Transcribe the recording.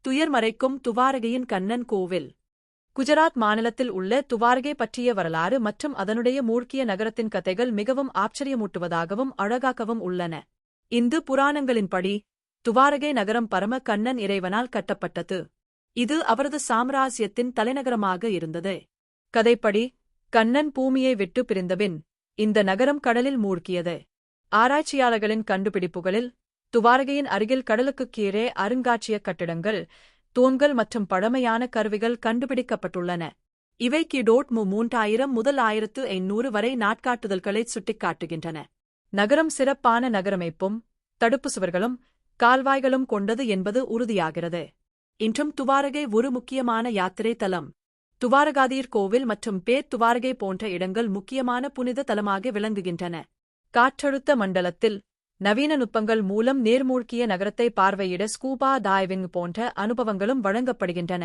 துயர் மறைக்கும் துவாரகையின் கண்ணன் கோவில். குஜராத் மாநிலத்தில் உள்ள துவாரகை பற்றிய வரலாறு மற்றும் அதனுடைய மூழ்கிய நகரத்தின் கதைகள் மிகவும் ஆச்சரியமூட்டுவதாகவும் அழகாகவும் உள்ளன. இந்து புராணங்களின்படி துவாரகை நகரம் பரம கண்ணன் இறைவனால் கட்டப்பட்டது. இது அவரது சாம்ராஜ்யத்தின் தலைநகரமாக இருந்தது. கதைப்படி கண்ணன் பூமியை விட்டு பிரிந்தபின் இந்த நகரம் கடலில் மூழ்கியது. ஆராய்ச்சியாளர்களின் கண்டுபிடிப்புகளில் துவாரகையின் அருகில் கடலுக்குக் கீழே அருங்காட்சியக கட்டிடங்கள், தூண்கள் மற்றும் பழமையான கருவிகள் கண்டுபிடிக்கப்பட்டுள்ளன. இவை கிடோட் 3000 முதல் 1500 வரை நாட்காட்டுதல்களைச் சுட்டிக்காட்டுகின்றன. நகரம் சிறப்பான நகரமைப்பும் தடுப்பு சுவர்களும் கால்வாய்களும் கொண்டது என்பது உறுதியாகிறது. இன்றும் துவாரகை ஒரு முக்கியமான யாத்திரை தலம். துவாரகாதீர் கோவில் மற்றும் பேர் துவாரகை போன்ற இடங்கள் முக்கியமான புனித தலமாக விளங்குகின்றன. காற்றழுத்த மண்டலத்தில் நவீன நுட்பங்கள் மூலம் நேர்மூழ்கிய நகரத்தை பார்வையிட ஸ்கூபா டைவிங் போன்ற அனுபவங்களும் வழங்கப்படுகின்றன.